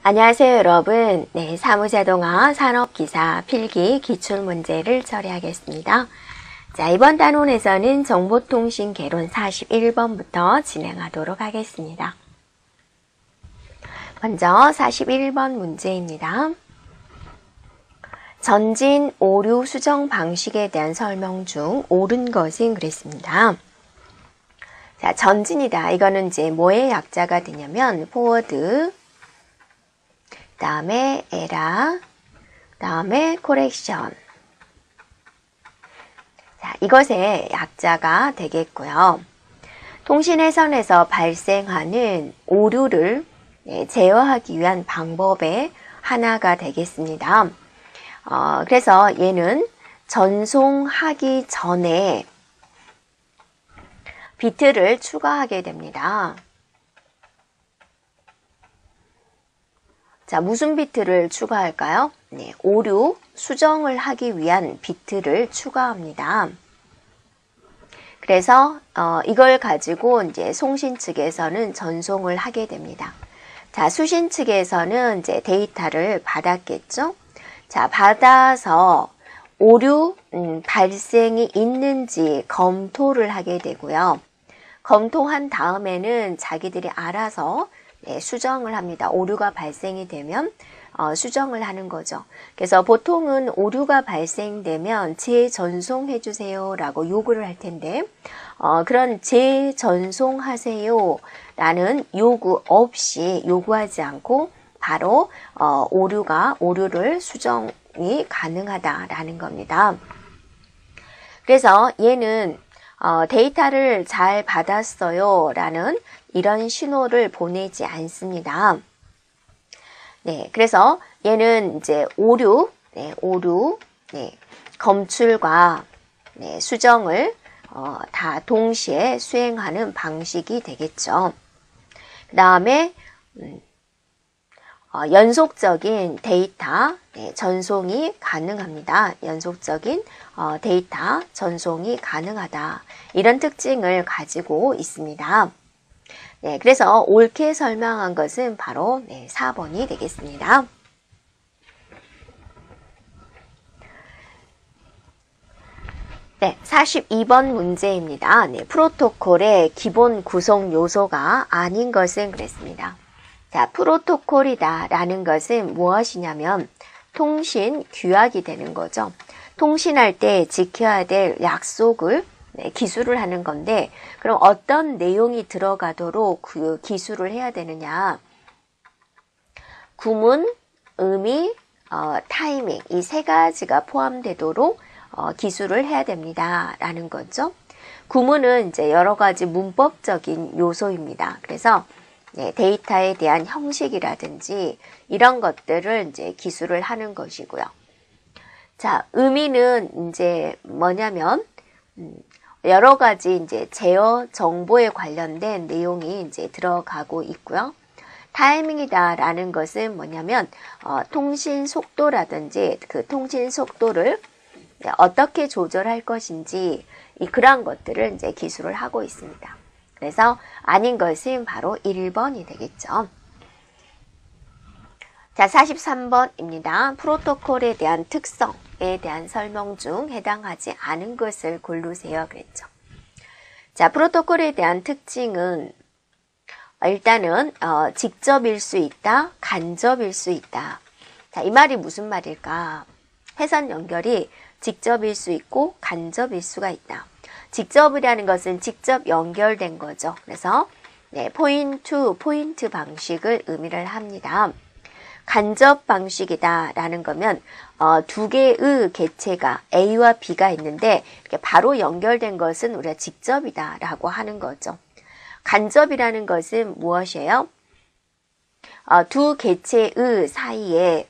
안녕하세요, 여러분. 네, 사무자동화 산업기사 필기 기출문제를 처리하겠습니다. 자, 이번 단원에서는 정보통신 개론 41번부터 진행하도록 하겠습니다. 먼저 41번 문제입니다. 전진 오류 수정 방식에 대한 설명 중 옳은 것은 그랬습니다. 자, 전진이다. 이거는 이제 뭐의 약자가 되냐면 forward, 그 다음에 error, 그 다음에 correction. 자, 이것의 약자가 되겠고요. 통신회선에서 발생하는 오류를 제어하기 위한 방법의 하나가 되겠습니다. 그래서 얘는 전송하기 전에 비트를 추가하게 됩니다. 자, 무슨 비트를 추가할까요? 네, 오류 수정을 하기 위한 비트를 추가합니다. 그래서 이걸 가지고 이제 송신 측에서는 전송을 하게 됩니다. 자, 수신 측에서는 이제 데이터를 받았겠죠? 자, 받아서 오류 발생이 있는지 검토를 하게 되고요. 검토한 다음에는 자기들이 알아서 수정을 합니다. 오류가 발생이 되면 수정을 하는 거죠. 그래서 보통은 오류가 발생되면 재전송해 주세요 라고 요구를 할 텐데 그런 재전송하세요 라는 요구 없이 요구하지 않고 바로 오류를 수정이 가능하다라는 겁니다. 그래서 얘는 데이터를 잘 받았어요 라는 이런 신호를 보내지 않습니다. 네, 그래서 얘는 이제 오류, 검출과 수정을 다 동시에 수행하는 방식이 되겠죠. 그 다음에 연속적인 데이터 전송이 가능합니다. 연속적인 데이터 전송이 가능하다. 이런 특징을 가지고 있습니다. 네, 그래서 옳게 설명한 것은 바로 4번이 되겠습니다. 네, 42번 문제입니다. 네, 프로토콜의 기본 구성 요소가 아닌 것은 그랬습니다. 자, 프로토콜이다 라는 것은 무엇이냐면 통신 규약이 되는 거죠. 통신할 때 지켜야 될 약속을 기술을 하는 건데 그럼 어떤 내용이 들어가도록 그 기술을 해야 되느냐. 구문, 의미, 타이밍 이 세 가지가 포함되도록 기술을 해야 됩니다 라는 거죠. 구문은 이제 여러 가지 문법적인 요소입니다. 그래서 데이터에 대한 형식이라든지 이런 것들을 이제 기술을 하는 것이고요. 자, 의미는 이제 뭐냐면 여러 가지 이제 제어 정보에 관련된 내용이 이제 들어가고 있고요. 타이밍이다라는 것은 뭐냐면 통신 속도라든지 그 통신 속도를 어떻게 조절할 것인지 그러한 것들을 이제 기술을 하고 있습니다. 그래서 아닌 것은 바로 1번이 되겠죠. 자, 43번입니다. 프로토콜에 대한 특성에 대한 설명 중 해당하지 않은 것을 고르세요 그랬죠. 자, 프로토콜에 대한 특징은 일단은 직접일 수 있다, 간접일 수 있다. 자, 이 말이 무슨 말일까? 회선 연결이 직접일 수 있고 간접일 수가 있다. 직접이라는 것은 직접 연결된 거죠. 그래서 포인트 투 포인트 방식을 의미를 합니다. 간접 방식이다 라는 거면 두 개의 개체가 A와 B가 있는데 바로 연결된 것은 우리가 직접이다 라고 하는 거죠. 간접이라는 것은 무엇이에요? 두 개체의 사이에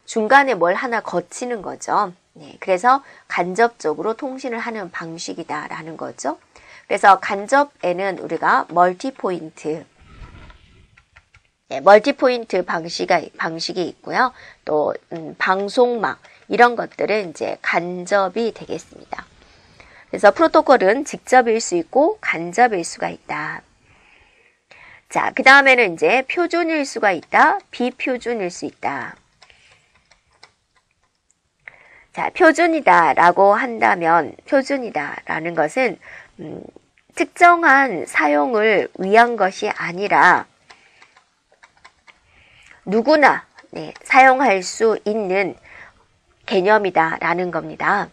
중간에 뭘 하나 거치는 거죠. 그래서 간접적으로 통신을 하는 방식이다 라는 거죠. 그래서 간접에는 우리가 멀티포인트 방식이 있고요. 또 방송망 이런 것들은 이제 간접이 되겠습니다. 그래서 프로토콜은 직접일 수 있고 간접일 수가 있다. 자, 그 다음에는 이제 표준일 수가 있다, 비표준일 수 있다. 자, 표준이다 라고 한다면, 표준이다 라는 것은 특정한 사용을 위한 것이 아니라 누구나 사용할 수 있는 개념이다 라는 겁니다.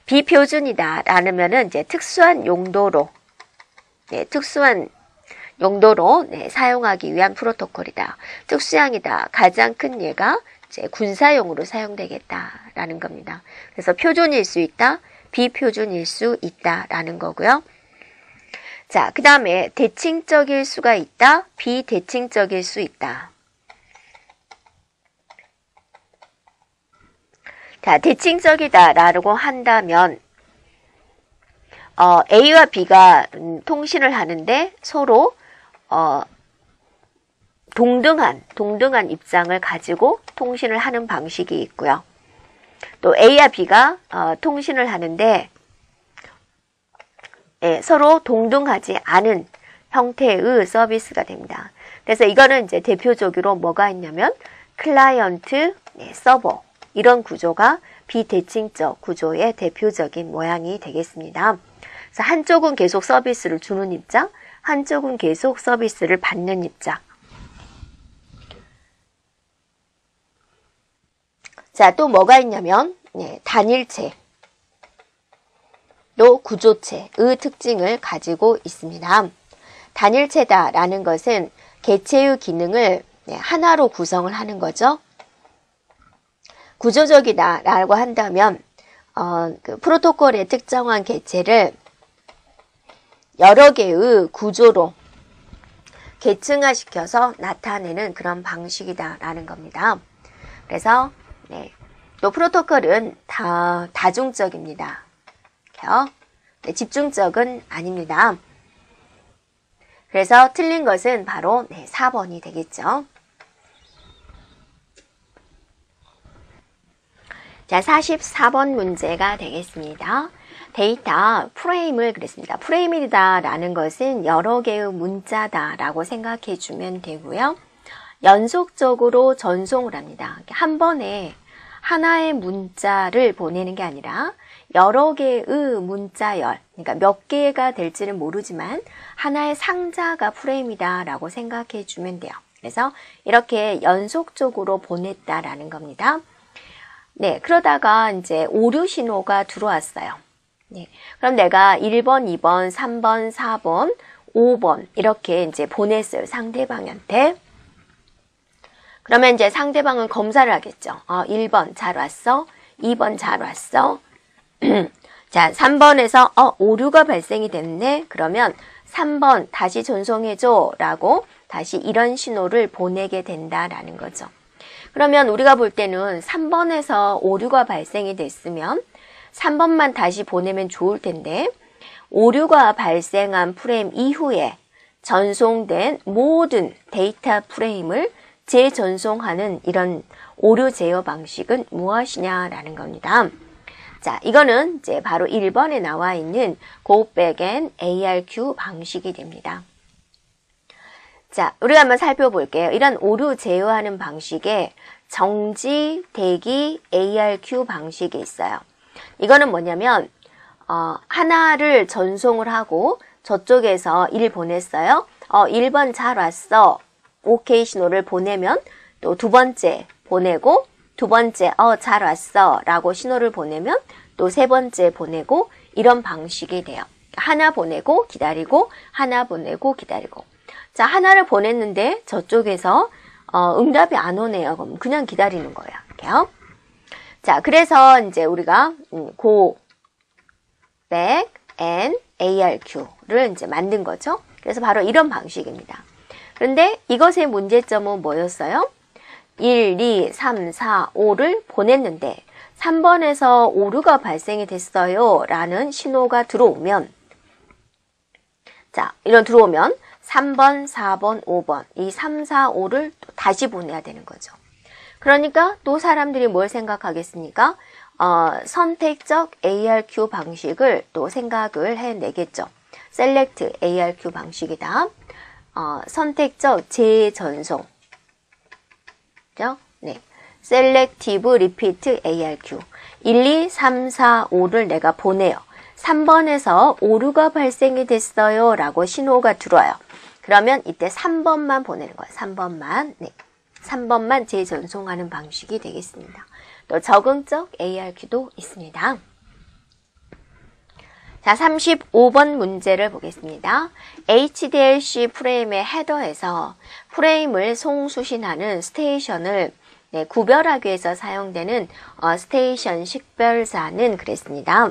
비표준이다 라면은 이제 특수한 용도로 사용하기 위한 프로토콜이다. 특수형이다. 가장 큰 예가 이제 군사용으로 사용되겠다라는 겁니다. 그래서 표준일 수 있다, 비표준일 수 있다라는 거고요. 자, 그 다음에 대칭적일 수가 있다, 비대칭적일 수 있다. 자, 대칭적이다라고 한다면 A와 B가 통신을 하는데 서로 동등한 입장을 가지고 통신을 하는 방식이 있고요. 또 A와 B가 통신을 하는데 서로 동등하지 않은 형태의 서비스가 됩니다. 그래서 이거는 이제 대표적으로 뭐가 있냐면 클라이언트, 서버 이런 구조가 비대칭적 구조의 대표적인 모양이 되겠습니다. 그래서 한쪽은 계속 서비스를 주는 입장, 한쪽은 계속 서비스를 받는 입장. 자, 또 뭐가 있냐면 단일체, 또 구조체의 특징을 가지고 있습니다. 단일체다라는 것은 개체의 기능을 하나로 구성을 하는 거죠. 구조적이다라고 한다면 그 프로토콜의 특정한 개체를 여러 개의 구조로 계층화시켜서 나타내는 그런 방식이다라는 겁니다. 그래서 또 프로토콜은 다중적입니다. 집중적은 아닙니다. 그래서 틀린 것은 바로 4번이 되겠죠. 자, 44번 문제가 되겠습니다. 데이터 프레임을 그랬습니다. 프레임이다라는 것은 여러 개의 문자다라고 생각해 주면 되고요. 연속적으로 전송을 합니다. 한 번에 하나의 문자를 보내는 게 아니라 여러 개의 문자열, 그러니까 몇 개가 될지는 모르지만 하나의 상자가 프레임이다라고 생각해 주면 돼요. 그래서 이렇게 연속적으로 보냈다라는 겁니다. 네, 그러다가 이제 오류 신호가 들어왔어요. 네, 그럼 내가 1번, 2번, 3번, 4번, 5번 이렇게 이제 보냈어요. 상대방한테. 그러면 이제 상대방은 검사를 하겠죠. 1번 잘 왔어. 2번 잘 왔어. 자, 3번에서 오류가 발생이 됐네. 그러면 3번 다시 전송해줘 라고 다시 이런 신호를 보내게 된다라는 거죠. 그러면 우리가 볼 때는 3번에서 오류가 발생이 됐으면 3번만 다시 보내면 좋을 텐데 오류가 발생한 프레임 이후에 전송된 모든 데이터 프레임을 재전송하는 이런 오류 제어 방식은 무엇이냐라는 겁니다. 자, 이거는 이제 바로 1번에 나와 있는 Go Back and ARQ 방식이 됩니다. 자, 우리가 한번 살펴볼게요. 이런 오류 제어하는 방식에 정지, 대기, ARQ 방식이 있어요. 이거는 뭐냐면 하나를 전송을 하고 저쪽에서 1 보냈어요. 1번 잘 왔어. OK 신호를 보내면 또 두 번째 보내고 두 번째 잘 왔어 라고 신호를 보내면 또 세 번째 보내고 이런 방식이 돼요. 하나 보내고 기다리고 하나 보내고 기다리고. 자, 하나를 보냈는데 저쪽에서 응답이 안 오네요. 그럼 그냥 기다리는 거예요. 이렇게요. 자, 그래서 이제 우리가 Go Back and ARQ를 이제 만든 거죠. 그래서 바로 이런 방식입니다. 그런데 이것의 문제점은 뭐였어요? 1, 2, 3, 4, 5를 보냈는데 3번에서 오류가 발생이 됐어요 라는 신호가 들어오면 자, 이런 들어오면 3번, 4번, 5번 이 3, 4, 5를 또 다시 보내야 되는 거죠. 그러니까 또 사람들이 뭘 생각하겠습니까? 선택적 ARQ 방식을 또 생각을 해내겠죠. Select ARQ 방식이다. 선택적 재전송. 그죠? 네. Selective Repeat ARQ. 1, 2, 3, 4, 5를 내가 보내요. 3번에서 오류가 발생이 됐어요. 라고 신호가 들어와요. 그러면 이때 3번만 보내는 거예요. 3번만. 네. 3번만 재전송하는 방식이 되겠습니다. 또 적응적 ARQ도 있습니다. 자, 35번 문제를 보겠습니다. HDLC 프레임의 헤더에서 프레임을 송수신하는 스테이션을 구별하기 위해서 사용되는 스테이션 식별사는 그랬습니다.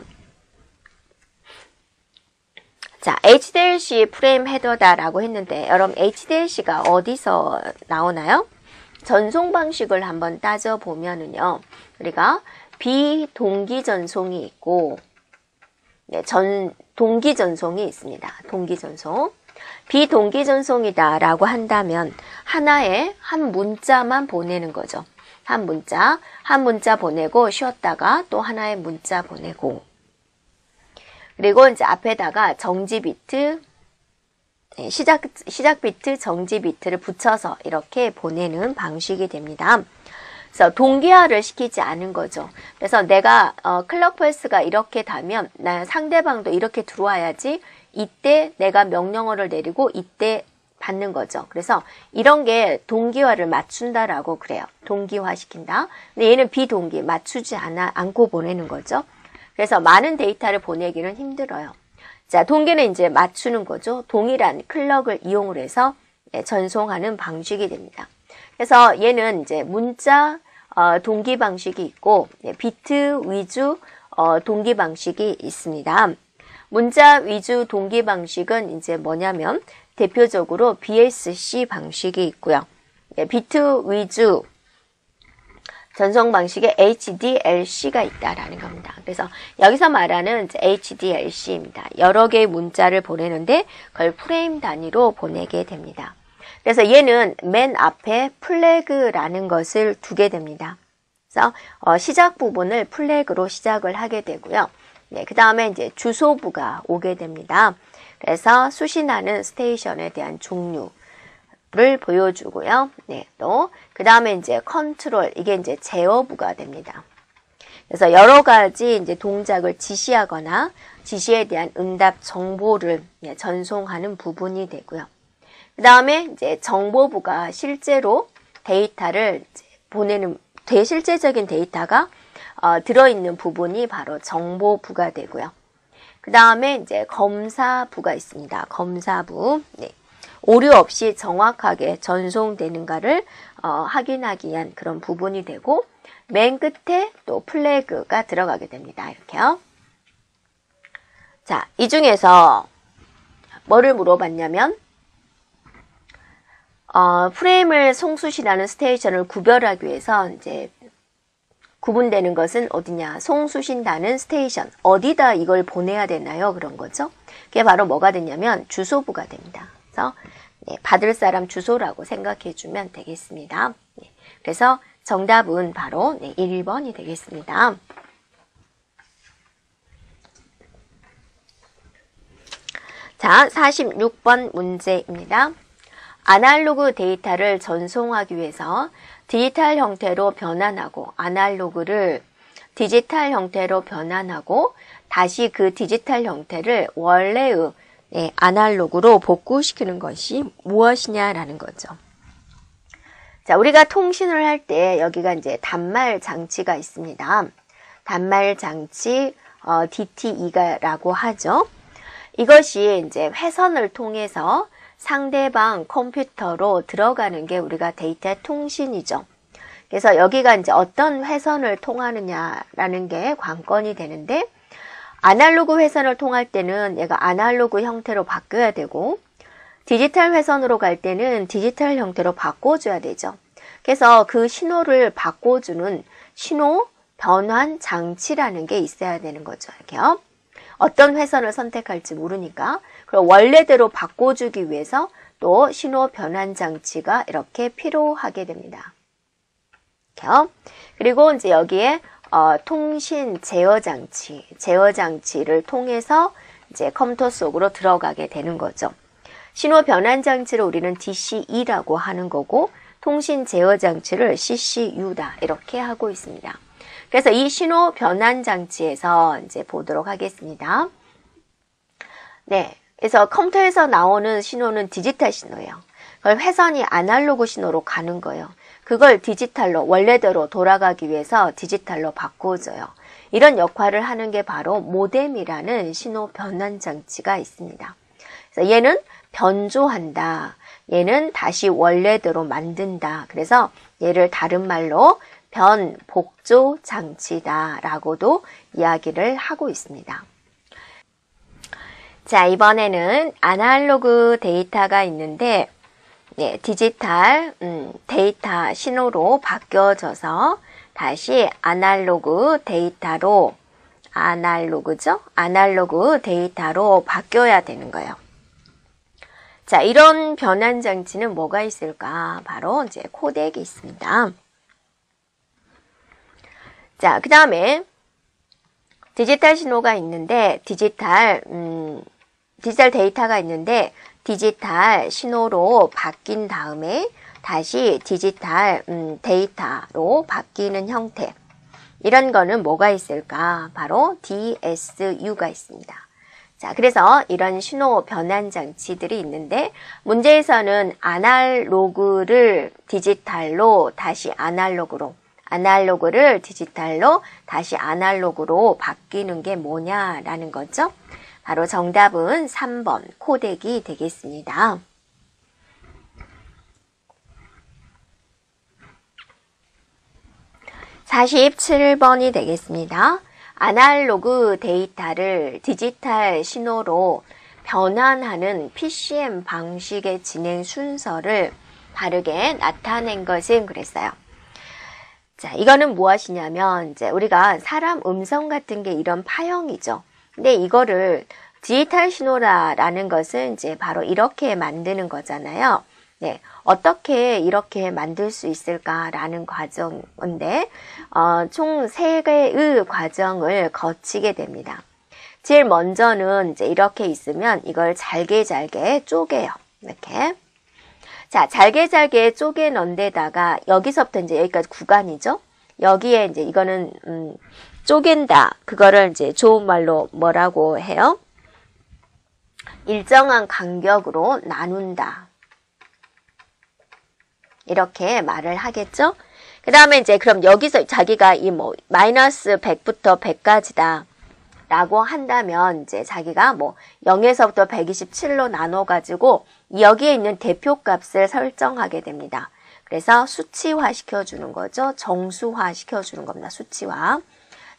자, HDLC 프레임 헤더다라고 했는데 여러분 HDLC가 어디서 나오나요? 전송 방식을 한번 따져보면은요. 우리가 비동기 전송이 있고 동기 전송이 있습니다. 동기 전송. 비동기 전송이다라고 한다면 하나의 한 문자만 보내는 거죠. 한 문자 보내고 쉬었다가 또 하나의 문자 보내고 그리고 이제 앞에다가 정지 비트 시작 비트, 정지 비트를 붙여서 이렇게 보내는 방식이 됩니다. 그래서 동기화를 시키지 않은 거죠. 그래서 내가 클럭 펄스가 이렇게 다면 상대방도 이렇게 들어와야지 이때 내가 명령어를 내리고 이때 받는 거죠. 그래서 이런 게 동기화를 맞춘다라고 그래요. 동기화 시킨다. 근데 얘는 비동기, 맞추지 않고 보내는 거죠. 그래서 많은 데이터를 보내기는 힘들어요. 자, 동기는 이제 맞추는 거죠. 동일한 클럭을 이용을 해서 전송하는 방식이 됩니다. 그래서 얘는 이제 문자 동기 방식이 있고 비트 위주 동기 방식이 있습니다. 문자 위주 동기 방식은 이제 뭐냐면 대표적으로 BSC 방식이 있고요. 비트 위주 전송 방식에 HDLC가 있다라는 겁니다. 그래서 여기서 말하는 HDLC입니다. 여러 개의 문자를 보내는데 그걸 프레임 단위로 보내게 됩니다. 그래서 얘는 맨 앞에 플래그라는 것을 두게 됩니다. 그래서 시작 부분을 플래그로 시작을 하게 되고요. 네, 그 다음에 이제 주소부가 오게 됩니다. 그래서 수신하는 스테이션에 대한 종류를 보여주고요. 네, 또 그 다음에 이제 컨트롤, 이게 이제 제어부가 됩니다. 그래서 여러 가지 이제 동작을 지시하거나 지시에 대한 응답 정보를 전송하는 부분이 되고요. 그 다음에 이제 정보부가 실제로 데이터를 보내는 대실제적인 데이터가 들어있는 부분이 바로 정보부가 되고요. 그 다음에 이제 검사부가 있습니다. 검사부. 네. 오류 없이 정확하게 전송되는가를 확인하기 위한 그런 부분이 되고 맨 끝에 또 플래그가 들어가게 됩니다. 이렇게요. 자, 이 중에서 뭐를 물어봤냐면 프레임을 송수신하는 스테이션을 구별하기 위해서 이제 구분되는 것은 어디냐? 송수신다는 스테이션. 어디다 이걸 보내야 되나요? 그런 거죠. 그게 바로 뭐가 되냐면 주소부가 됩니다. 그래서 받을 사람 주소라고 생각해 주면 되겠습니다. 그래서 정답은 바로 1번이 되겠습니다. 자, 46번 문제입니다. 아날로그 데이터를 전송하기 위해서 디지털 형태로 변환하고 아날로그를 디지털 형태로 변환하고 다시 그 디지털 형태를 원래의 아날로그로 복구시키는 것이 무엇이냐라는 거죠. 자, 우리가 통신을 할 때 여기가 이제 단말 장치가 있습니다. 단말 장치 DTE라고 하죠. 이것이 이제 회선을 통해서 상대방 컴퓨터로 들어가는 게 우리가 데이터 통신이죠. 그래서 여기가 이제 어떤 회선을 통하느냐라는 게 관건이 되는데 아날로그 회선을 통할 때는 얘가 아날로그 형태로 바뀌어야 되고 디지털 회선으로 갈 때는 디지털 형태로 바꿔줘야 되죠. 그래서 그 신호를 바꿔주는 신호 변환 장치라는 게 있어야 되는 거죠. 이렇게요. 어떤 회선을 선택할지 모르니까 그럼 원래대로 바꿔주기 위해서 또 신호 변환 장치가 이렇게 필요하게 됩니다. 이렇게요. 그리고 이제 여기에 통신 제어 장치를 통해서 이제 컴퓨터 속으로 들어가게 되는 거죠. 신호 변환 장치를 우리는 DCE라고 하는 거고 통신 제어 장치를 CCU다 이렇게 하고 있습니다. 그래서 이 신호 변환 장치에서 이제 보도록 하겠습니다. 네, 그래서 컴퓨터에서 나오는 신호는 디지털 신호예요. 그걸 회선이 아날로그 신호로 가는 거예요. 그걸 디지털로 원래대로 돌아가기 위해서 디지털로 바꿔줘요. 이런 역할을 하는 게 바로 모뎀이라는 신호 변환 장치가 있습니다. 그래서 얘는 변조한다. 얘는 다시 원래대로 만든다. 그래서 얘를 다른 말로 변복조 장치다 라고도 이야기를 하고 있습니다. 자, 이번에는 아날로그 데이터가 있는데 네, 디지털 데이터 신호로 바뀌어져서 다시 아날로그 데이터로 아날로그 데이터로 바뀌어야 되는 거예요. 자, 이런 변환 장치는 뭐가 있을까? 바로 이제 코덱이 있습니다. 자, 그 다음에 디지털 신호가 있는데 디지털 데이터가 있는데 디지털 신호로 바뀐 다음에 다시 디지털 데이터로 바뀌는 형태. 이런 거는 뭐가 있을까? 바로 DSU가 있습니다. 자, 그래서 이런 신호 변환 장치들이 있는데 문제에서는 아날로그를 디지털로 다시 아날로그를 디지털로 다시 아날로그로 바뀌는 게 뭐냐라는 거죠. 바로 정답은 3번 코덱이 되겠습니다. (47번이) 되겠습니다. 아날로그 데이터를 디지털 신호로 변환하는 PCM 방식의 진행 순서를 바르게 나타낸 것은 그랬어요. 자, 이거는 무엇이냐면 이제 우리가 사람 음성 같은 게 이런 파형이죠. 근데 이거를 디지털 신호라는 것은 이제 바로 이렇게 만드는 거잖아요. 네, 어떻게 이렇게 만들 수 있을까라는 과정인데 총 3개의 과정을 거치게 됩니다. 제일 먼저는 이제 이렇게 있으면 이걸 잘게 쪼개요. 이렇게. 자, 잘게 쪼개 넣은 데다가 여기서부터 이제 여기까지 구간이죠. 여기에 이제 이거는 쪼갠다. 그거를 이제 좋은 말로 뭐라고 해요? 일정한 간격으로 나눈다. 이렇게 말을 하겠죠? 그 다음에 이제 그럼 여기서 자기가 이 마이너스 100부터 100까지다. 라고 한다면 이제 자기가 0에서부터 127로 나눠가지고 여기에 있는 대표값을 설정하게 됩니다. 그래서 수치화 시켜주는 거죠. 정수화 시켜주는 겁니다. 수치화.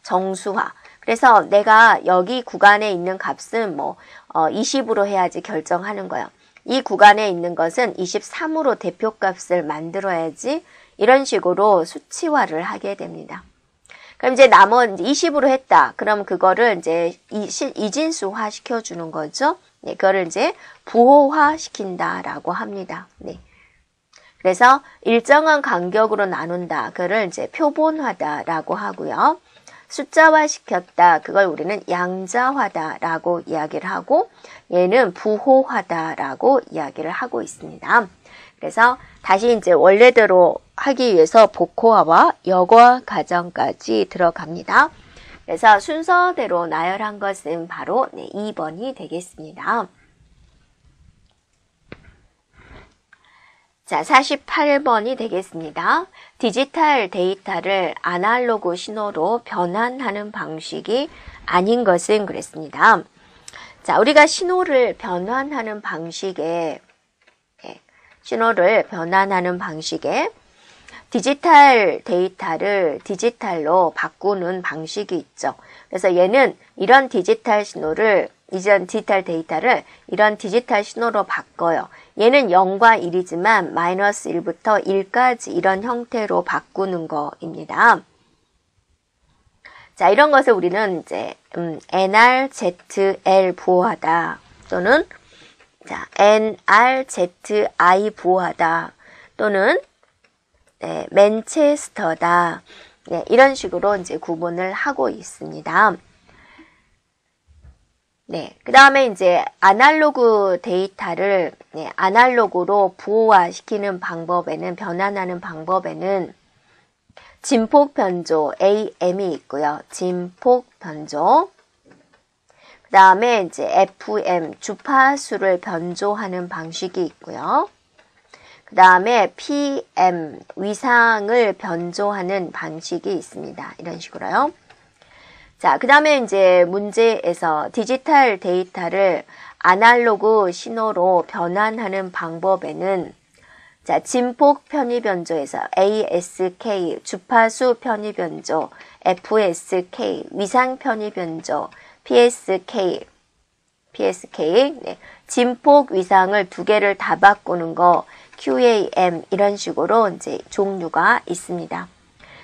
정수화. 그래서 내가 여기 구간에 있는 값은 20으로 해야지 결정하는 거예요. 이 구간에 있는 것은 23으로 대표값을 만들어야지 이런 식으로 수치화를 하게 됩니다. 그럼 이제 나머지 20으로 했다. 그럼 그거를 이제 이진수화 시켜주는 거죠. 네, 그거를 이제 부호화 시킨다라고 합니다. 네. 그래서 일정한 간격으로 나눈다. 그거를 이제 표본화다라고 하고요. 숫자화 시켰다. 그걸 우리는 양자화다라고 이야기를 하고 얘는 부호화다라고 이야기를 하고 있습니다. 그래서 다시 이제 원래대로 하기 위해서 복호화와 역화 과정까지 들어갑니다. 그래서 순서대로 나열한 것은 바로 2번이 되겠습니다. 자, 48번이 되겠습니다. 디지털 데이터를 아날로그 신호로 변환하는 방식이 아닌 것은 그랬습니다. 자, 우리가 신호를 변환하는 방식에 디지털 데이터를 디지털로 바꾸는 방식이 있죠. 그래서 얘는 이런 디지털 데이터를 이런 디지털 신호로 바꿔요. 얘는 0과 1이지만 마이너스 1부터 1까지 이런 형태로 바꾸는 거입니다. 자, 이런 것을 우리는 이제 NRZL 부호하다 또는 NRZI 부호하다 또는 맨체스터다. 네, 이런 식으로 이제 구분을 하고 있습니다. 네, 그 다음에 이제 아날로그 데이터를 아날로그로 부호화시키는 방법에는, 변환하는 방법에는 진폭 변조 AM이 있고요. 진폭 변조. 그 다음에 이제 FM 주파수를 변조하는 방식이 있고요. 그 다음에 PM 위상을 변조하는 방식이 있습니다. 이런 식으로요. 자, 그 다음에 이제 문제에서 디지털 데이터를 아날로그 신호로 변환하는 방법에는 자, 진폭 편의 변조에서 ASK, 주파수 편의 변조, FSK, 위상 편의 변조, PSK, 네, 진폭 위상을 두 개를 다 바꾸는 거, QAM, 이런 식으로 이제 종류가 있습니다.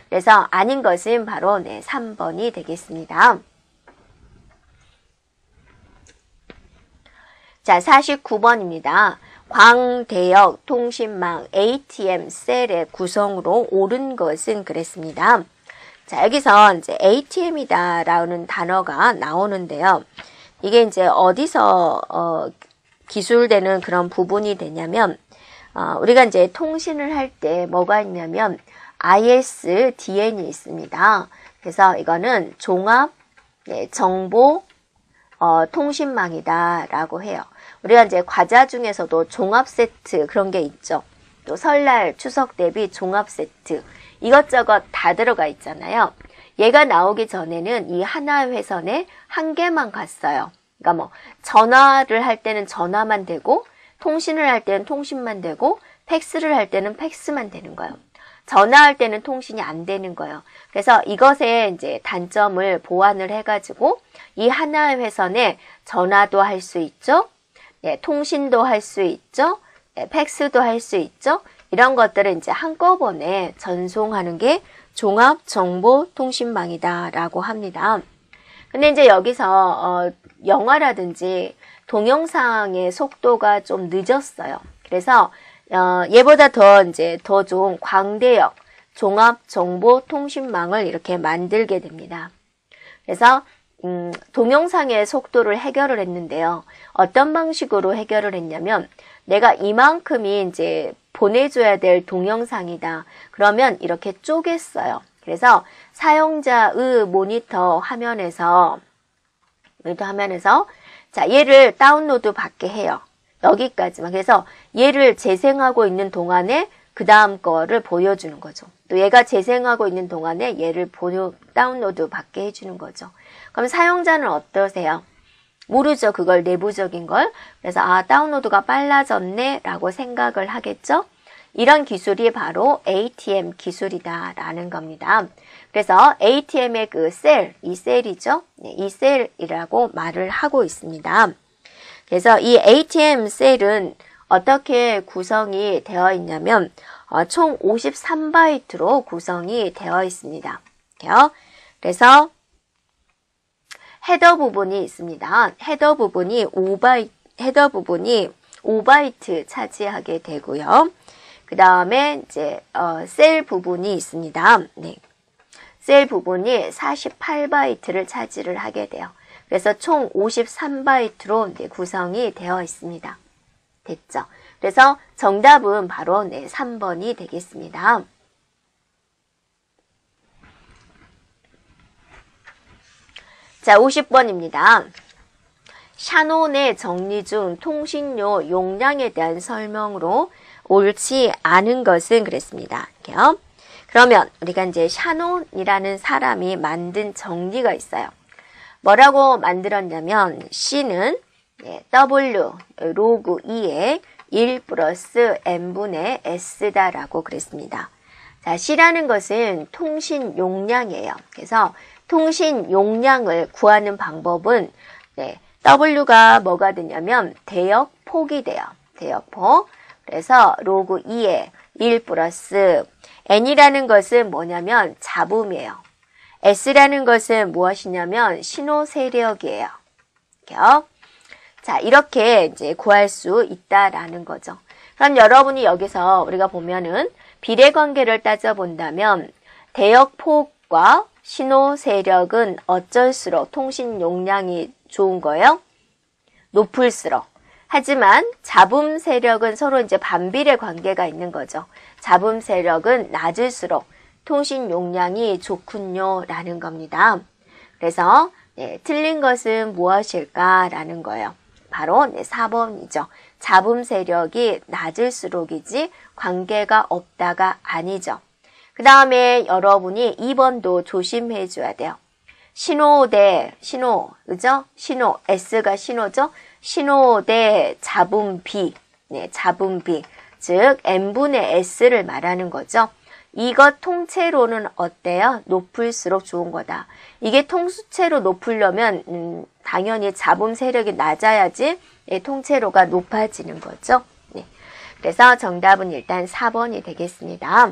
그래서 아닌 것은 바로 3번이 되겠습니다. 자, 49번입니다. 광대역 통신망 ATM 셀의 구성으로 옳은 것은 그랬습니다. 자, 여기서 이제 ATM이다라는 단어가 나오는데요. 이게 이제 어디서 기술되는 그런 부분이 되냐면 우리가 이제 통신을 할 때 뭐가 있냐면 ISDN이 있습니다. 그래서 이거는 종합 정보 통신망이다라고 해요. 우리가 이제 과자 중에서도 종합 세트 그런 게 있죠. 또 설날, 추석 대비 종합 세트 이것저것 다 들어가 있잖아요. 얘가 나오기 전에는 이 하나의 회선에 한 개만 갔어요. 그러니까 뭐 전화를 할 때는 전화만 되고 통신을 할 때는 통신만 되고 팩스를 할 때는 팩스만 되는 거예요. 전화할 때는 통신이 안 되는 거예요. 그래서 이것의 이제 단점을 보완을 해가지고 이 하나의 회선에 전화도 할 수 있죠. 네, 통신도 할 수 있죠. 네, 팩스도 할 수 있죠. 이런 것들을 이제 한꺼번에 전송하는 게 종합정보통신망이다라고 합니다. 근데 이제 여기서 영화라든지 동영상의 속도가 좀 늦었어요. 그래서 얘보다 더 좋은 광대역 종합정보통신망을 이렇게 만들게 됩니다. 그래서 동영상의 속도를 해결을 했는데요. 어떤 방식으로 해결을 했냐면 내가 이만큼이 이제 보내줘야 될 동영상이다. 그러면 이렇게 쪼갰어요. 그래서 사용자의 모니터 화면에서 자, 얘를 다운로드 받게 해요. 여기까지만. 그래서 얘를 재생하고 있는 동안에 그 다음 거를 보여주는 거죠. 또 얘가 재생하고 있는 동안에 얘를 다운로드 받게 해주는 거죠. 그럼 사용자는 어떠세요? 모르죠. 그걸 내부적인 걸. 그래서 다운로드가 빨라졌네 라고 생각을 하겠죠. 이런 기술이 바로 ATM 기술이다라는 겁니다. 그래서 ATM의 그 셀, 이 셀이죠. 네, 이 셀이라고 말을 하고 있습니다. 그래서 이 ATM 셀은 어떻게 구성이 되어 있냐면 총 53바이트로 구성이 되어 있습니다. 그래서 헤더 부분이 있습니다. 헤더 부분이 5바이트 차지하게 되고요. 그 다음에 이제 셀 부분이 있습니다. 네. 셀 부분이 48바이트를 차지를 하게 돼요. 그래서 총 53바이트로 구성이 되어 있습니다. 됐죠? 그래서 정답은 바로 3번이 되겠습니다. 자, 50번입니다. 샤논의 정리 중 통신료 용량에 대한 설명으로 옳지 않은 것은 그랬습니다. 이렇게요. 그러면 우리가 이제 샤논이라는 사람이 만든 정리가 있어요. 뭐라고 만들었냐면 C는 W 로그 2의 1 플러스 n분의 S다라고 그랬습니다. 자, C라는 것은 통신 용량이에요. 그래서 통신 용량을 구하는 방법은 W가 뭐가 되냐면 대역폭이 돼요. 대역폭. 그래서 로그 2의 1 플러스 N이라는 것은 뭐냐면 잡음이에요. S라는 것은 무엇이냐면 신호 세력이에요. 이렇게요. 자, 이렇게 이제 구할 수 있다라는 거죠. 그럼 여러분이 여기서 우리가 보면은 비례 관계를 따져본다면 대역폭과 신호 세력은 어쩔수록 통신 용량이 좋은 거예요? 높을수록. 하지만 잡음 세력은 서로 이제 반비례 관계가 있는 거죠. 잡음 세력은 낮을수록 통신 용량이 좋군요 라는 겁니다. 그래서 틀린 것은 무엇일까라는 거예요. 바로 4번이죠. 잡음 세력이 낮을수록이지 관계가 없다가 아니죠. 그 다음에 여러분이 2번도 조심해 줘야 돼요. 신호 대 신호, 그죠? 신호, S가 신호죠? 신호 대 잡음 B, 잡음 B, 즉 N분의 S를 말하는 거죠. 이것 통째로는 어때요? 높을수록 좋은 거다. 이게 통수체로 높으려면 당연히 잡음 세력이 낮아야지 통째로가 높아지는 거죠. 그래서 정답은 일단 4번이 되겠습니다.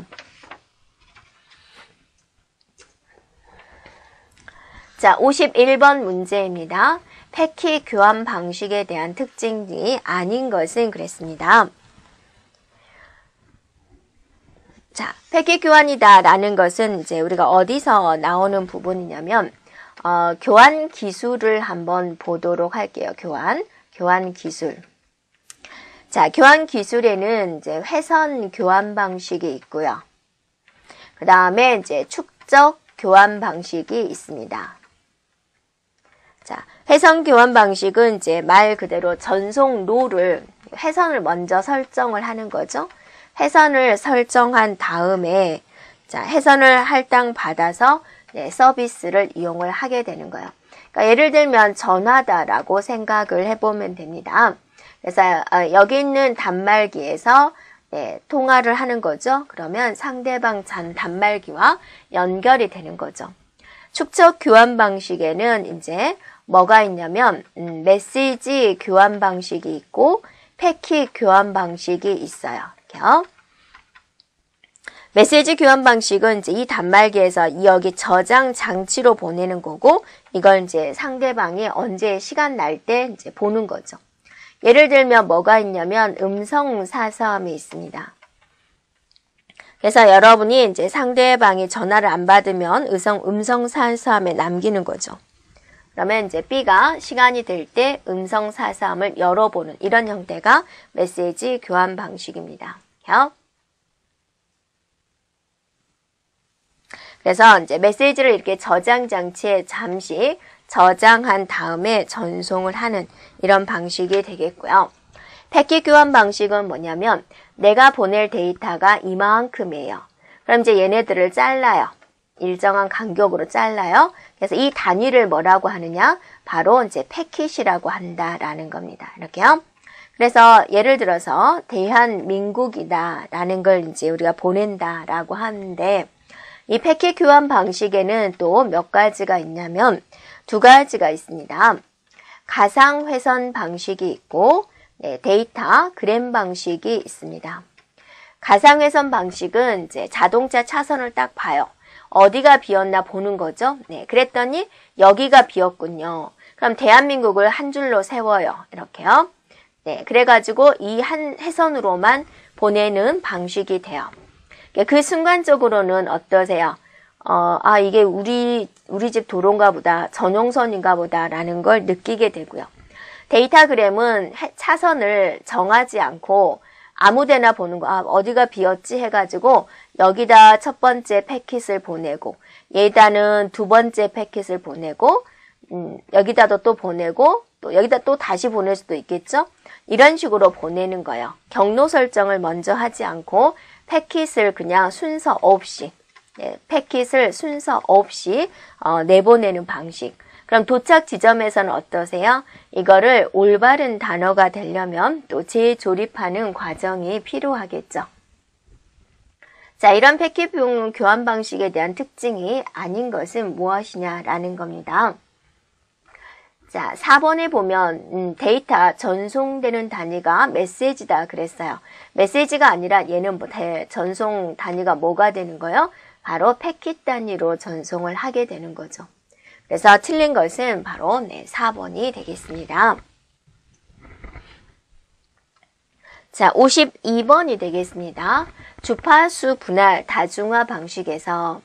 자, 51번 문제입니다. 패키 교환 방식에 대한 특징이 아닌 것은 그랬습니다. 자, 패키 교환이다 라는 것은 이제 우리가 어디서 나오는 부분이냐면, 교환 기술을 한번 보도록 할게요. 교환 기술. 자, 교환 기술에는 이제 회선 교환 방식이 있고요. 그 다음에 이제 축적 교환 방식이 있습니다. 자, 회선 교환 방식은 이제 말 그대로 전송 룰을, 회선을 먼저 설정을 하는 거죠. 회선을 설정한 다음에, 자, 회선을 할당 받아서 서비스를 이용을 하게 되는 거예요. 그러니까 예를 들면 전화다라고 생각을 해보면 됩니다. 그래서 여기 있는 단말기에서 통화를 하는 거죠. 그러면 상대방 단말기와 연결이 되는 거죠. 축적 교환 방식에는 이제 뭐가 있냐면 메시지 교환 방식이 있고 패킷 교환 방식이 있어요. 이렇게요. 메시지 교환 방식은 이제 이 단말기에서 여기 저장 장치로 보내는 거고, 이걸 이제 상대방이 언제 시간 날 때 이제 보는 거죠. 예를 들면 뭐가 있냐면 음성 사서함이 있습니다. 그래서 여러분이 이제 상대방이 전화를 안 받으면 음성 사서함에 남기는 거죠. 그러면 이제 B가 시간이 될 때 음성 사서함을 열어보는 이런 형태가 메시지 교환 방식입니다. 그래서 이제 메시지를 이렇게 저장 장치에 잠시 저장한 다음에 전송을 하는 이런 방식이 되겠고요. 패킷 교환 방식은 뭐냐면 내가 보낼 데이터가 이만큼이에요. 그럼 이제 얘네들을 잘라요. 일정한 간격으로 잘라요. 그래서 이 단위를 뭐라고 하느냐? 바로 이제 패킷이라고 한다라는 겁니다. 이렇게요. 그래서 예를 들어서 대한민국이다라는 걸 이제 우리가 보낸다라고 하는데, 이 패킷 교환 방식에는 또 몇 가지가 있냐면 2가지가 있습니다. 가상 회선 방식이 있고 데이터 그램 방식이 있습니다. 가상 회선 방식은 이제 자동차 차선을 딱 봐요. 어디가 비었나 보는 거죠. 그랬더니 여기가 비었군요. 그럼 대한민국을 한 줄로 세워요. 이렇게요. 그래가지고 이 한 회선으로만 보내는 방식이 돼요. 그 순간적으로는 어떠세요? 이게 우리 집 도로인가 보다, 전용선인가 보다라는 걸 느끼게 되고요. 데이터그램은 차선을 정하지 않고 아무데나 보는 거, 어디가 비었지 해가지고 여기다 첫 번째 패킷을 보내고, 얘다는 두 번째 패킷을 보내고, 여기다도 또 보내고, 또 여기다 또 다시 보낼 수도 있겠죠? 이런 식으로 보내는 거예요. 경로 설정을 먼저 하지 않고 패킷을 그냥 순서 없이, 패킷을 순서 없이 내보내는 방식. 그럼 도착 지점에서는 어떠세요? 이거를 올바른 단어가 되려면 또 재조립하는 과정이 필요하겠죠. 자, 이런 패킷 교환 방식에 대한 특징이 아닌 것은 무엇이냐라는 겁니다. 자, 4번에 보면 데이터 전송되는 단위가 메시지다 그랬어요. 메시지가 아니라 얘는 전송 단위가 뭐가 되는 거예요? 바로 패킷 단위로 전송을 하게 되는 거죠. 그래서 틀린 것은 바로 4번이 되겠습니다. 자, 52번이 되겠습니다. 주파수 분할 다중화 방식에서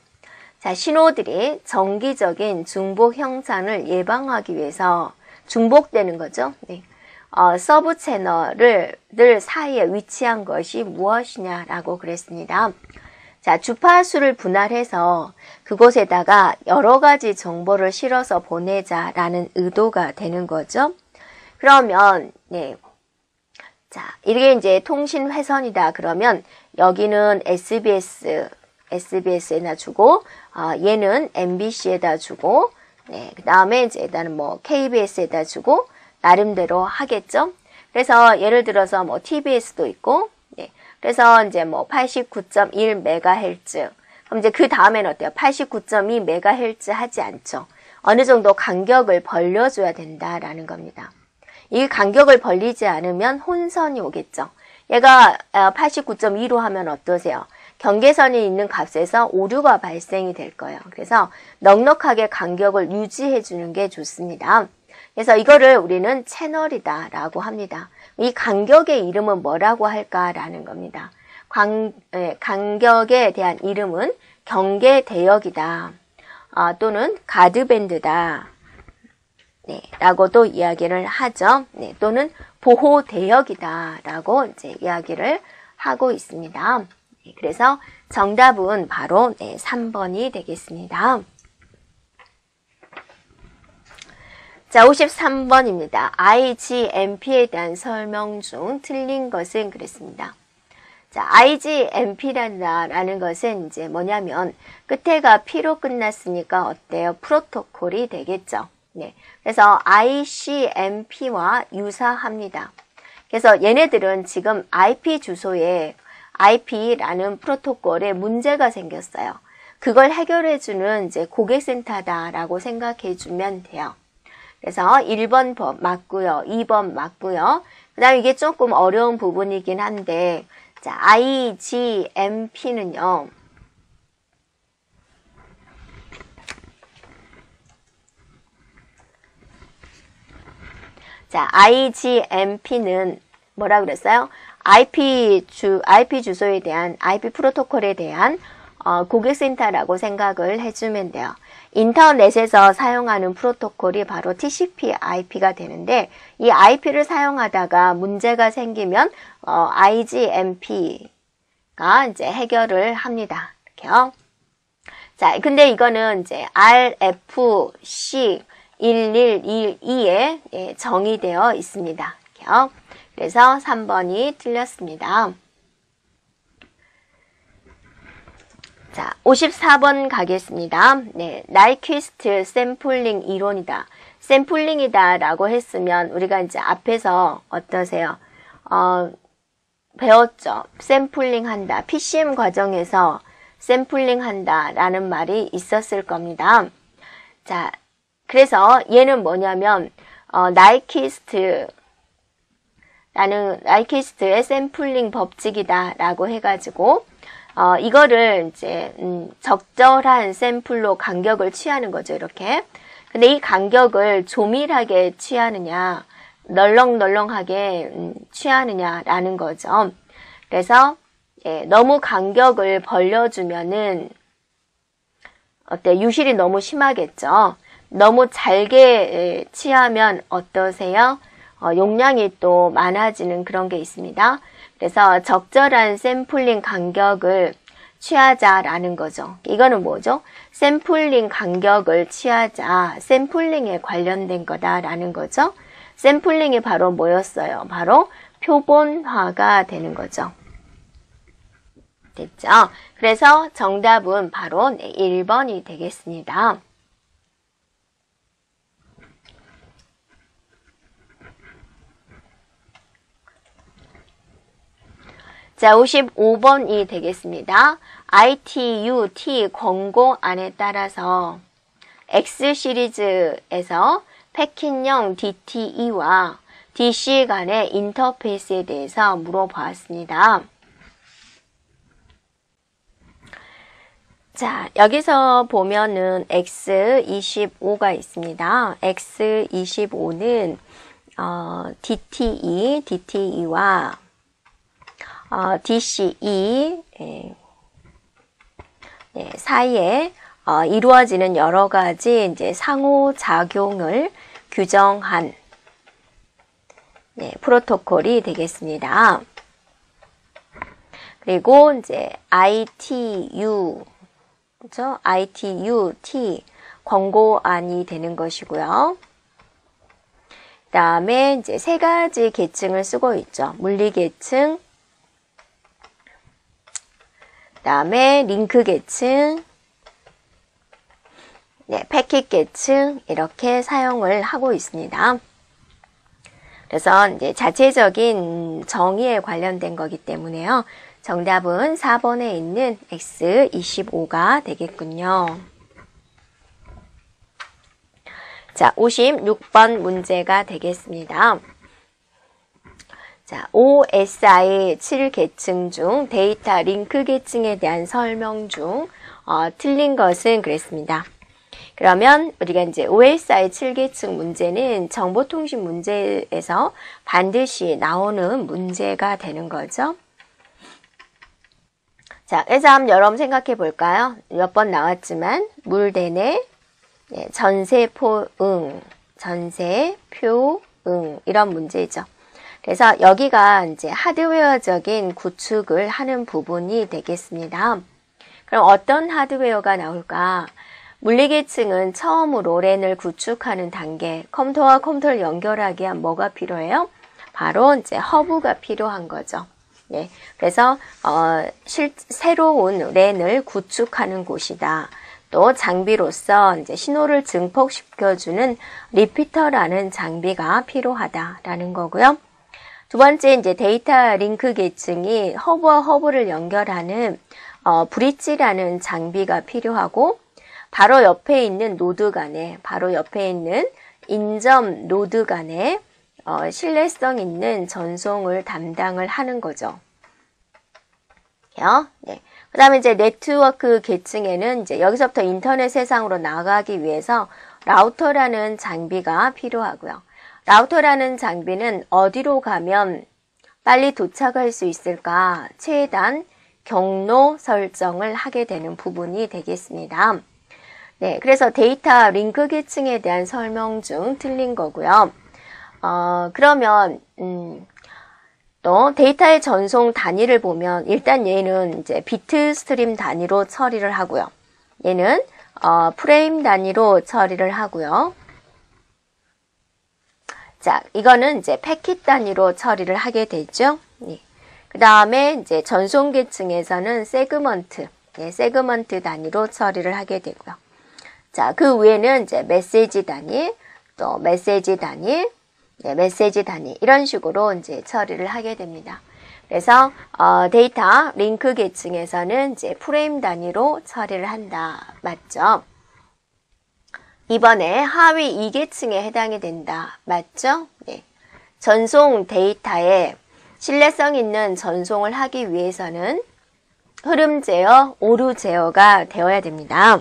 자, 신호들이 정기적인 중복 형상을 예방하기 위해서 중복되는 거죠. 서브 채널을 늘 사이에 위치한 것이 무엇이냐라고 그랬습니다. 자, 주파수를 분할해서 그곳에다가 여러 가지 정보를 실어서 보내자라는 의도가 되는 거죠. 그러면, 네. 자, 이게 이제 통신 회선이다. 그러면 여기는 SBS에다 주고, 얘는 MBC에다 주고, 네. 그 다음에 이제 일단은 뭐 KBS에다 주고, 나름대로 하겠죠. 그래서 예를 들어서 뭐 TBS도 있고, 네. 그래서 이제 뭐 89.1MHz. 그럼 이제 그 다음에는 어때요? 89.2MHz 하지 않죠. 어느 정도 간격을 벌려줘야 된다라는 겁니다. 이 간격을 벌리지 않으면 혼선이 오겠죠. 얘가 89.2로 하면 어떠세요? 경계선이 있는 값에서 오류가 발생이 될 거예요. 그래서 넉넉하게 간격을 유지해 주는 게 좋습니다. 그래서 이거를 우리는 채널이다 라고 합니다. 이 간격의 이름은 뭐라고 할까라는 겁니다. 간격에 대한 이름은 경계대역이다. 또는 가드밴드다. 네, 라고도 이야기를 하죠. 네, 또는 보호대역이다. 라고 이제 이야기를 하고 있습니다. 네, 그래서 정답은 바로 3번이 되겠습니다. 자, 53번입니다. IGMP에 대한 설명 중 틀린 것은 그랬습니다. 자, IGMP라는 것은 이제 뭐냐면 끝에가 P로 끝났으니까 어때요? 프로토콜이 되겠죠. 네. 그래서 ICMP와 유사합니다. 그래서 얘네들은 지금 IP 주소에 IP라는 프로토콜에 문제가 생겼어요. 그걸 해결해주는 이제 고객센터다라고 생각해주면 돼요. 그래서 1번 맞고요. 2번 맞고요. 그 다음에 이게 조금 어려운 부분이긴 한데, 자, IGMP는요. 자, IGMP는 뭐라 그랬어요? IP 주소에 대한, IP 프로토콜에 대한 고객센터라고 생각을 해주면 돼요. 인터넷에서 사용하는 프로토콜이 바로 TCP/IP가 되는데 이 IP를 사용하다가 문제가 생기면 IGMP가 이제 해결을 합니다. 이렇게요. 자, 근데 이거는 이제 RFC 1112에 정의되어 있습니다. 이렇게요. 그래서 3번이 틀렸습니다. 자, 54번 가겠습니다. 네, 나이퀴스트 샘플링 이론이다. 샘플링이다 라고 했으면 우리가 이제 앞에서 어떠세요? 배웠죠. 샘플링 한다. PCM 과정에서 샘플링 한다 라는 말이 있었을 겁니다. 자, 그래서 얘는 뭐냐면 나이퀴스트의 샘플링 법칙이다 라고 해가지고 이거를 이제 적절한 샘플로 간격을 취하는 거죠. 이렇게. 근데 이 간격을 조밀하게 취하느냐 널렁널렁하게 취하느냐라는 거죠. 그래서 너무 간격을 벌려주면은 유실이 너무 심하겠죠. 너무 잘게 취하면 어떠세요? 용량이 또 많아지는 그런 게 있습니다. 그래서 적절한 샘플링 간격을 취하자라는 거죠. 이거는 뭐죠? 샘플링 간격을 취하자, 샘플링에 관련된 거다라는 거죠. 샘플링이 바로 뭐였어요? 바로 표본화가 되는 거죠. 됐죠? 그래서 정답은 바로 1번이 되겠습니다. 자, 55번이 되겠습니다. ITU T 권고안에 따라서 X 시리즈에서 패킷형 DTE와 DC 간의 인터페이스에 대해서 물어보았습니다. 자, 여기서 보면은 X25가 있습니다. X25는 DTE와 DCE 사이에 이루어지는 여러 가지 이제 상호작용을 규정한 네, 프로토콜이 되겠습니다. 그리고 이제 ITU, 그죠? ITU-T 권고안이 되는 것이고요. 그 다음에 이제 세 가지 계층을 쓰고 있죠. 물리 계층, 그 다음에 링크 계층, 네, 패킷 계층 이렇게 사용을 하고 있습니다. 그래서 이제 자체적인 정의에 관련된 거기 때문에요. 정답은 4번에 있는 X25가 되겠군요. 자, 56번 문제가 되겠습니다. 자, OSI 7계층 중 데이터 링크 계층에 대한 설명 중 틀린 것은 그랬습니다. 그러면 우리가 이제 OSI 7계층 문제는 정보통신 문제에서 반드시 나오는 문제가 되는 거죠. 자, 그래서 한번 여러분 생각해 볼까요? 몇 번 나왔지만 물대내, 네, 전세포응, 전세표응 이런 문제죠. 그래서 여기가 이제 하드웨어적인 구축을 하는 부분이 되겠습니다. 그럼 어떤 하드웨어가 나올까? 물리계층은 처음으로 랜을 구축하는 단계, 컴퓨터와 컴퓨터를 연결하기 위한 뭐가 필요해요? 바로 이제 허브가 필요한 거죠. 네, 그래서 새로운 랜을 구축하는 곳이다. 또 장비로서 이제 신호를 증폭시켜주는 리피터라는 장비가 필요하다라는 거고요. 두 번째 이제 데이터 링크 계층이 허브와 허브를 연결하는 브릿지라는 장비가 필요하고 바로 옆에 있는 노드 간에 바로 옆에 있는 인접 노드 간에 신뢰성 있는 전송을 담당을 하는 거죠. 네. 그 다음에 이제 네트워크 계층에는 이제 여기서부터 인터넷 세상으로 나가기 위해서 라우터라는 장비가 필요하고요. 라우터라는 장비는 어디로 가면 빨리 도착할 수 있을까? 최단 경로 설정을 하게 되는 부분이 되겠습니다. 네, 그래서 데이터 링크 계층에 대한 설명 중 틀린 거고요. 그러면 또 데이터의 전송 단위를 보면 일단 얘는 이제 비트 스트림 단위로 처리를 하고요. 얘는 프레임 단위로 처리를 하고요. 자, 이거는 이제 패킷 단위로 처리를 하게 되죠. 네. 그 다음에 이제 전송 계층에서는 세그먼트, 네, 세그먼트 단위로 처리를 하게 되고요. 자, 그 외에는 이제 메시지 단위, 또 메시지 단위, 네, 메시지 단위 이런 식으로 이제 처리를 하게 됩니다. 그래서 데이터 링크 계층에서는 이제 프레임 단위로 처리를 한다. 맞죠? 이번에 하위 2계층에 해당이 된다. 맞죠? 네. 전송 데이터에 신뢰성 있는 전송을 하기 위해서는 흐름 제어, 오류 제어가 되어야 됩니다.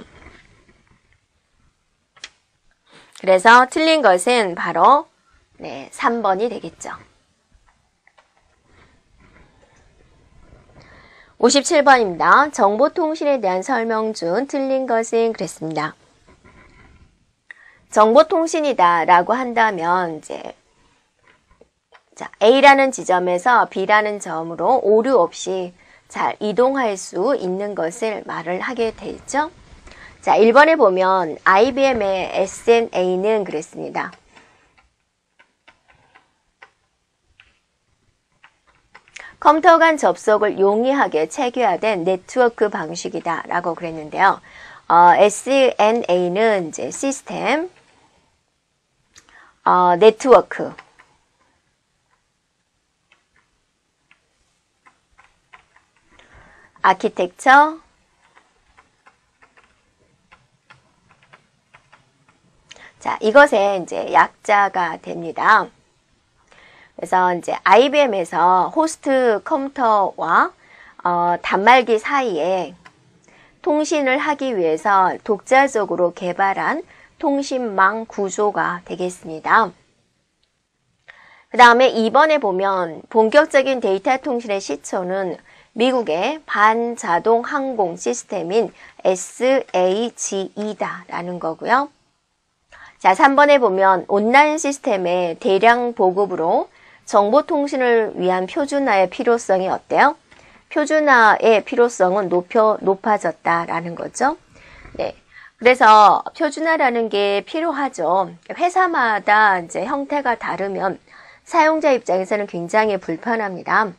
그래서 틀린 것은 바로 네, 3번이 되겠죠. 57번입니다. 정보통신에 대한 설명 중 틀린 것은 그랬습니다. 정보통신이다 라고 한다면 이제 자, A라는 지점에서 B라는 점으로 오류 없이 잘 이동할 수 있는 것을 말을 하게 되죠. 자, 1번에 보면 IBM의 SNA는 그랬습니다. 컴퓨터 간 접속을 용이하게 체계화된 네트워크 방식이다 라고 그랬는데요. SNA는 이제 시스템, 네트워크, 아키텍처, 자, 이것의 이제 약자가 됩니다. 그래서 이제 IBM에서 호스트 컴퓨터와 단말기 사이에 통신을 하기 위해서 독자적으로 개발한 통신망 구조가 되겠습니다. 그 다음에 2번에 보면 본격적인 데이터 통신의 시초는 미국의 반자동 항공 시스템인 SAGE다 라는 거고요. 자, 3번에 보면 온라인 시스템의 대량 보급으로 정보통신을 위한 표준화의 필요성이 어때요? 표준화의 필요성은 높아졌다라는 거죠. 네. 그래서 표준화라는 게 필요하죠. 회사마다 이제 형태가 다르면 사용자 입장에서는 굉장히 불편합니다.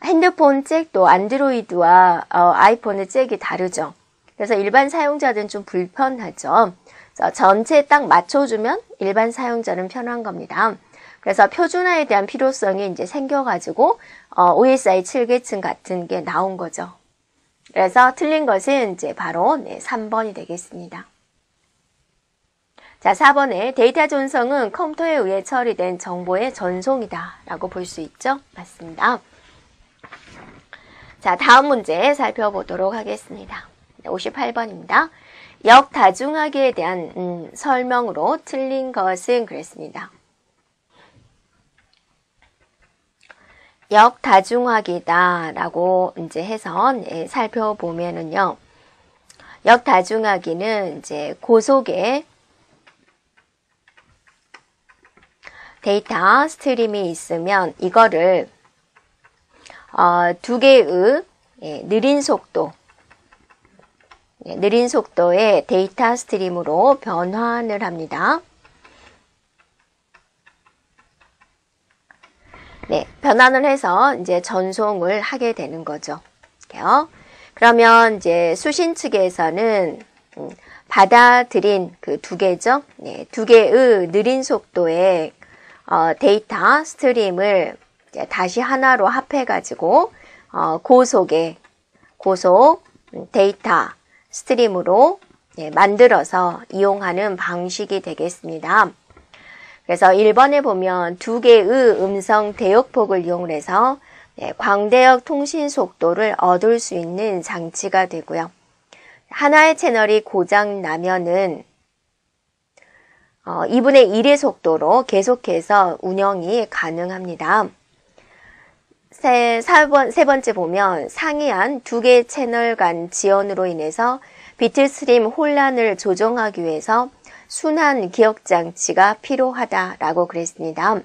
핸드폰 잭도 안드로이드와 아이폰의 잭이 다르죠. 그래서 일반 사용자들은 좀 불편하죠. 그래서 전체에 딱 맞춰주면 일반 사용자는 편한 겁니다. 그래서 표준화에 대한 필요성이 이제 생겨가지고 OSI 7계층 같은 게 나온 거죠. 그래서 틀린 것은 이제 바로 3번이 되겠습니다. 자, 4번에 데이터 전송은 컴퓨터에 의해 처리된 정보의 전송이다 라고 볼 수 있죠. 맞습니다. 자, 다음 문제 살펴보도록 하겠습니다. 58번입니다. 역다중하기에 대한 설명으로 틀린 것은 그랬습니다. 역다중하기다 라고 이제 해서 살펴보면은요. 역다중하기는 이제 고속의 데이터 스트림이 있으면 이거를 두 개의 느린 속도의 데이터 스트림으로 변환을 합니다. 네, 변환을 해서 이제 전송을 하게 되는 거죠. 그러면 이제 수신 측에서는 받아들인 그 두 개죠. 네, 두 개의 느린 속도의 데이터 스트림을 이제 다시 하나로 합해가지고 고속 데이터 스트림으로 만들어서 이용하는 방식이 되겠습니다. 그래서 1번에 보면 두 개의 음성 대역폭을 이용해서 광대역 통신 속도를 얻을 수 있는 장치가 되고요. 하나의 채널이 고장 나면은 2분의 1의 속도로 계속해서 운영이 가능합니다. 세 번째 보면 상이한 두 개의 채널 간 지연으로 인해서 비트 스트림 혼란을 조정하기 위해서 순환 기억장치가 필요하다라고 그랬습니다.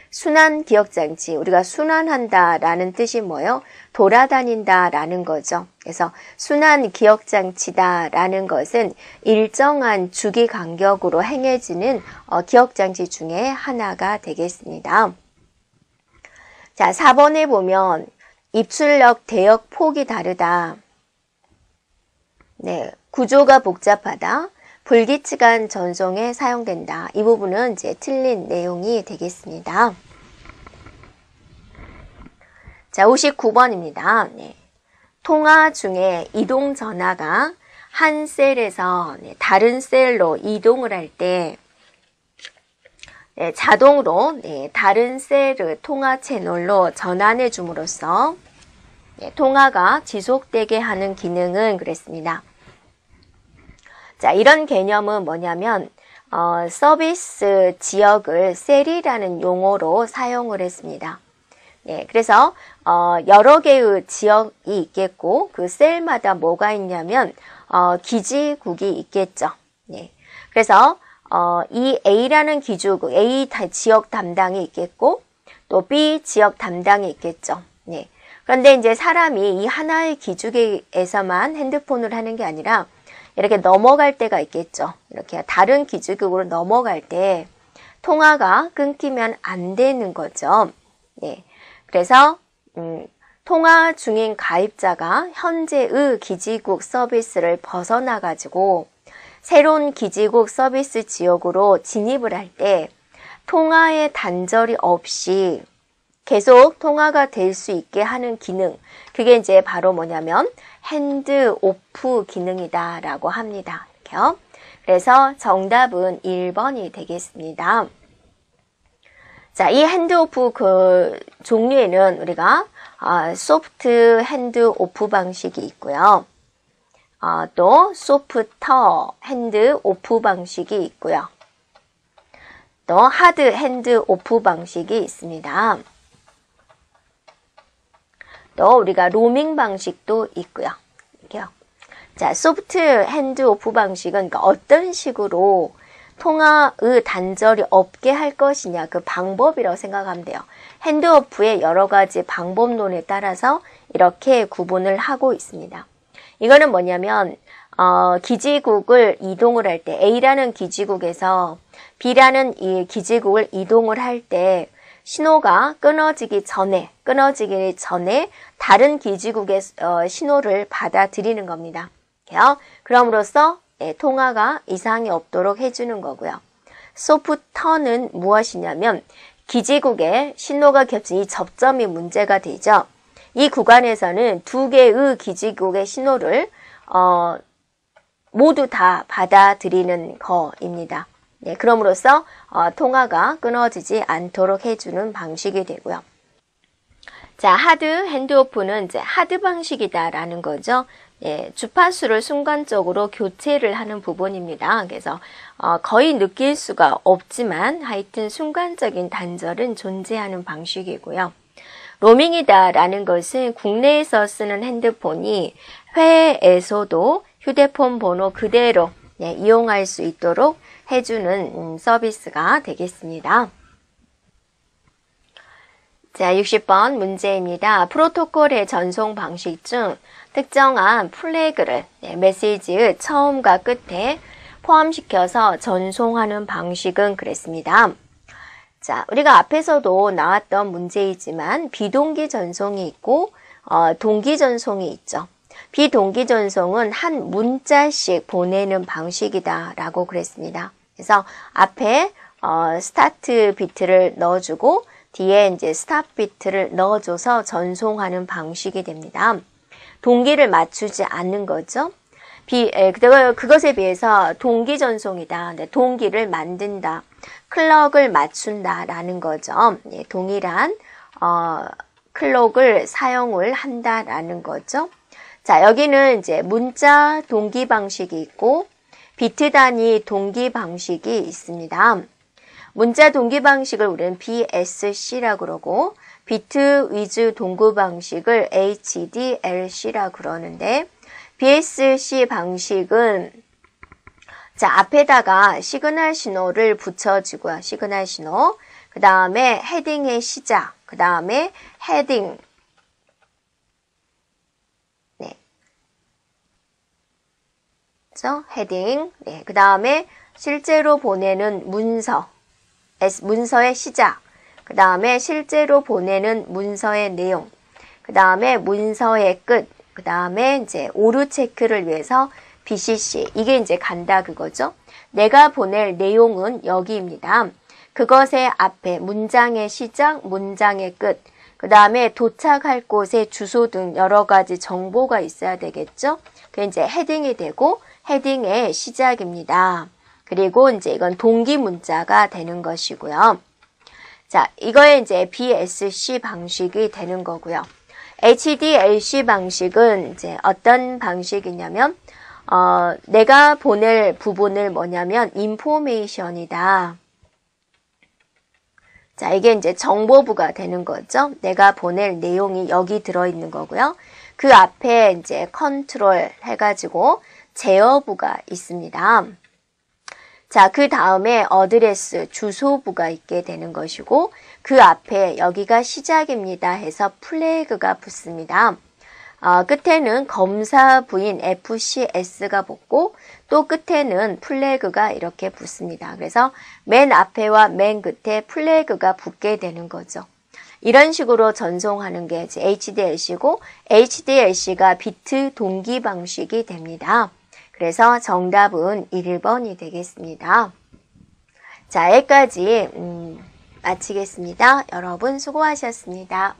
순환 기억장치, 우리가 순환한다라는 뜻이 뭐예요? 돌아다닌다라는 거죠. 그래서 순환 기억장치다라는 것은 일정한 주기 간격으로 행해지는 기억장치 중에 하나가 되겠습니다. 자, 4번에 보면 입출력 대역 폭이 다르다. 네, 구조가 복잡하다. 불규칙한 전송에 사용된다. 이 부분은 이제 틀린 내용이 되겠습니다. 자, 59번입니다. 네. 통화 중에 이동 전화가 한 셀에서 다른 셀로 이동을 할 때 자동으로 다른 셀의 통화 채널로 전환해 줌으로써 통화가 지속되게 하는 기능은 그랬습니다. 자, 이런 개념은 뭐냐면 서비스 지역을 셀이라는 용어로 사용을 했습니다. 네, 그래서 여러 개의 지역이 있겠고 그 셀마다 뭐가 있냐면 기지국이 있겠죠. 네, 그래서 이 A라는 기지국, A 지역 담당이 있겠고 또 B 지역 담당이 있겠죠. 네, 그런데 이제 사람이 이 하나의 기지국에서만 핸드폰을 하는 게 아니라 이렇게 넘어갈 때가 있겠죠. 이렇게 다른 기지국으로 넘어갈 때 통화가 끊기면 안 되는 거죠. 네. 그래서 통화 중인 가입자가 현재의 기지국 서비스를 벗어나가지고 새로운 기지국 서비스 지역으로 진입을 할 때 통화에 단절이 없이 계속 통화가 될 수 있게 하는 기능, 그게 이제 바로 뭐냐면 핸드 오프 기능이다라고 합니다. 이렇게요. 그래서 정답은 1번이 되겠습니다. 자, 이 핸드 오프 그 종류에는 우리가 소프트 핸드 오프 방식이 있고요. 또 소프터 핸드 오프 방식이 있고요. 또 하드 핸드 오프 방식이 있습니다. 또 우리가 로밍 방식도 있고요. 이렇게요. 자, 소프트 핸드 오프 방식은 그러니까 어떤 식으로 통화의 단절이 없게 할 것이냐, 그 방법이라고 생각하면 돼요. 핸드오프의 여러 가지 방법론에 따라서 이렇게 구분을 하고 있습니다. 이거는 뭐냐면 기지국을 이동을 할 때 A라는 기지국에서 B라는 이 기지국을 이동을 할 때 신호가 끊어지기 전에 다른 기지국의 신호를 받아들이는 겁니다. 그럼으로써 통화가 이상이 없도록 해주는 거고요. 소프터는 무엇이냐면 기지국에 신호가 겹친 이 접점이 문제가 되죠. 이 구간에서는 두 개의 기지국의 신호를 모두 다 받아들이는 거입니다. 네, 그럼으로써 통화가 끊어지지 않도록 해주는 방식이 되고요. 자, 하드 핸드오프는 이제 하드 방식이다라는 거죠. 예, 주파수를 순간적으로 교체를 하는 부분입니다. 그래서 거의 느낄 수가 없지만 하여튼 순간적인 단절은 존재하는 방식이고요. 로밍이다라는 것은 국내에서 쓰는 핸드폰이 해외에서도 휴대폰 번호 그대로 이용할 수 있도록 해주는 서비스가 되겠습니다. 자, 60번 문제입니다. 프로토콜의 전송 방식 중 특정한 플래그를 메시지의 처음과 끝에 포함시켜서 전송하는 방식은 그랬습니다. 자, 우리가 앞에서도 나왔던 문제이지만 비동기 전송이 있고 동기 전송이 있죠. 비동기 전송은 한 문자씩 보내는 방식이다라고 그랬습니다. 그래서 앞에 스타트 비트를 넣어주고 뒤에 이제 스탑 비트를 넣어줘서 전송하는 방식이 됩니다. 동기를 맞추지 않는 거죠. 그것에 비해서 동기 전송이다. 동기를 만든다. 클럭을 맞춘다라는 거죠. 동일한 클럭을 사용을 한다라는 거죠. 자, 여기는 이제 문자 동기 방식이 있고 비트 단위 동기 방식이 있습니다. 문자 동기 방식을 우리는 BSC라고 그러고 비트 위주 동기 방식을 HDLC라고 그러는데 BSC 방식은 자, 앞에다가 시그널 신호를 붙여주고요. 시그널 신호. 그 다음에 헤딩의 시작. 그 다음에 헤딩. 네. 그렇죠? 헤딩. 네. 그 다음에 실제로 보내는 문서. 문서의 시작. 그 다음에 실제로 보내는 문서의 내용. 그 다음에 문서의 끝. 그 다음에 이제 오류 체크를 위해서 BCC. 이게 이제 간다 그거죠. 내가 보낼 내용은 여기입니다. 그것의 앞에 문장의 시작, 문장의 끝. 그 다음에 도착할 곳의 주소 등 여러 가지 정보가 있어야 되겠죠. 그게 이제 헤딩이 되고 헤딩의 시작입니다. 그리고 이제 이건 동기 문자가 되는 것이고요. 자, 이거에 이제 BSC 방식이 되는 거고요. HDLC 방식은 이제 어떤 방식이냐면 내가 보낼 부분을 뭐냐면 인포메이션이다. 자, 이게 이제 정보부가 되는 거죠. 내가 보낼 내용이 여기 들어있는 거고요. 그 앞에 이제 컨트롤 해가지고 제어부가 있습니다. 자, 그 다음에 어드레스, 주소부가 있게 되는 것이고 그 앞에 여기가 시작입니다 해서 플래그가 붙습니다. 끝에는 검사부인 FCS가 붙고 또 끝에는 플래그가 이렇게 붙습니다. 그래서 맨 앞에와 맨 끝에 플래그가 붙게 되는 거죠. 이런 식으로 전송하는 게 이제 HDLC고 HDLC가 비트 동기 방식이 됩니다. 그래서 정답은 1번이 되겠습니다. 자, 여기까지 마치겠습니다. 여러분 수고하셨습니다.